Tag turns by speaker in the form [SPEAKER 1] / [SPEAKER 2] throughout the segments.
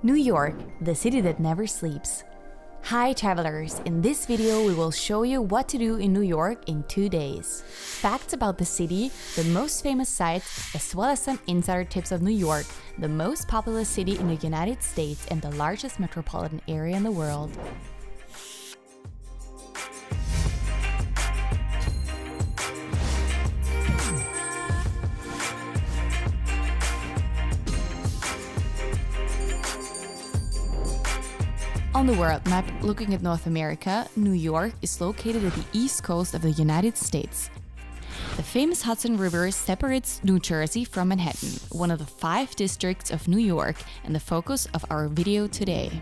[SPEAKER 1] New York, the city that never sleeps. Hi travelers, in this video we will show you what to do in New York in 2 days. Facts about the city, the most famous sites, as well as some insider tips of New York, the most populous city in the United States and the largest metropolitan area in the world. On the world map, looking at North America, New York is located at the east coast of the United States. The famous Hudson River separates New Jersey from Manhattan, one of the 5 districts of New York and the focus of our video today.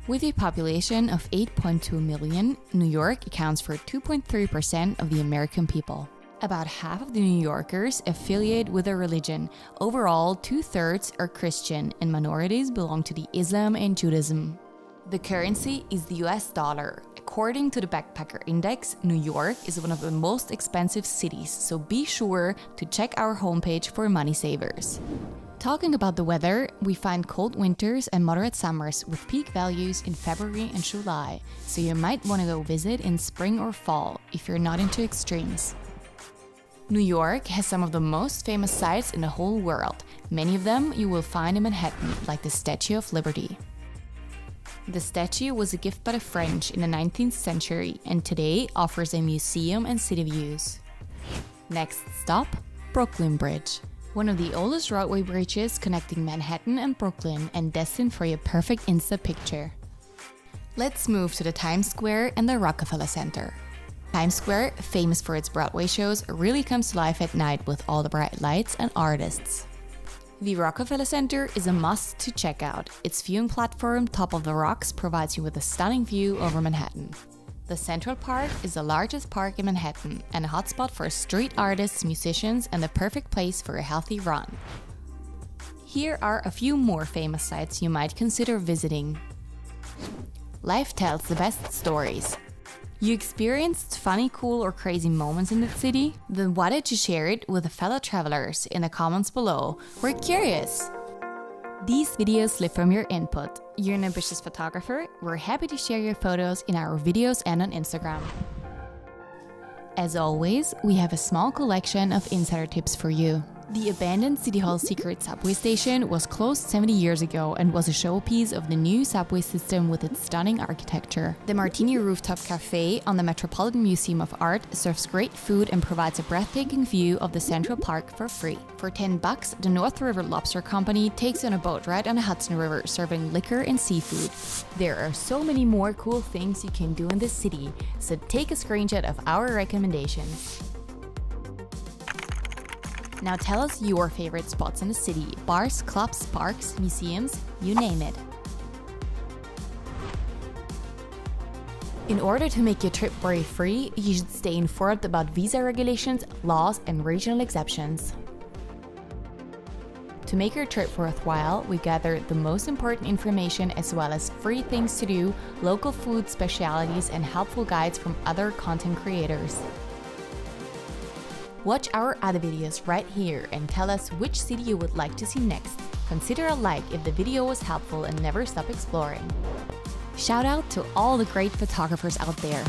[SPEAKER 1] With a population of 8.2 million, New York accounts for 2.3% of the American people. About half of the New Yorkers affiliate with a religion. Overall, 2/3 are Christian and minorities belong to the Islam and Judaism. The currency is the US dollar. According to the Backpacker Index, New York is one of the most expensive cities, so be sure to check our homepage for money savers. Talking about the weather, we find cold winters and moderate summers with peak values in February and July, so you might want to go visit in spring or fall if you're not into extremes. New York has some of the most famous sites in the whole world. Many of them you will find in Manhattan, like the Statue of Liberty. The statue was a gift by the French in the 19th century and today offers a museum and city views. Next stop, Brooklyn Bridge. One of the oldest roadway bridges connecting Manhattan and Brooklyn and destined for your perfect Insta picture. Let's move to the Times Square and the Rockefeller Center. Times Square, famous for its Broadway shows, really comes to life at night with all the bright lights and artists. The Rockefeller Center is a must to check out. Its viewing platform, Top of the Rocks, provides you with a stunning view over Manhattan. The Central Park is the largest park in Manhattan and a hotspot for street artists, musicians, and the perfect place for a healthy run. Here are a few more famous sites you might consider visiting. Life tells the best stories. You experienced funny, cool, or crazy moments in the city? Then why don't you share it with the fellow travelers in the comments below? We're curious! These videos live from your input. You're an ambitious photographer? We're happy to share your photos in our videos and on Instagram. As always, we have a small collection of insider tips for you. The abandoned City Hall secret subway station was closed 70 years ago and was a showpiece of the new subway system with its stunning architecture. The Martini Rooftop Cafe on the Metropolitan Museum of Art serves great food and provides a breathtaking view of the Central Park for free. For $10, the North River Lobster Company takes you on a boat ride on the Hudson River serving liquor and seafood. There are so many more cool things you can do in this city, so take a screenshot of our recommendations. Now tell us your favorite spots in the city, bars, clubs, parks, museums, you name it. In order to make your trip worry-free, you should stay informed about visa regulations, laws, and regional exceptions. To make your trip worthwhile, we gathered the most important information as well as free things to do, local food specialities, and helpful guides from other content creators. Watch our other videos right here and tell us which city you would like to see next. Consider a like if the video was helpful and never stop exploring. Shout out to all the great photographers out there!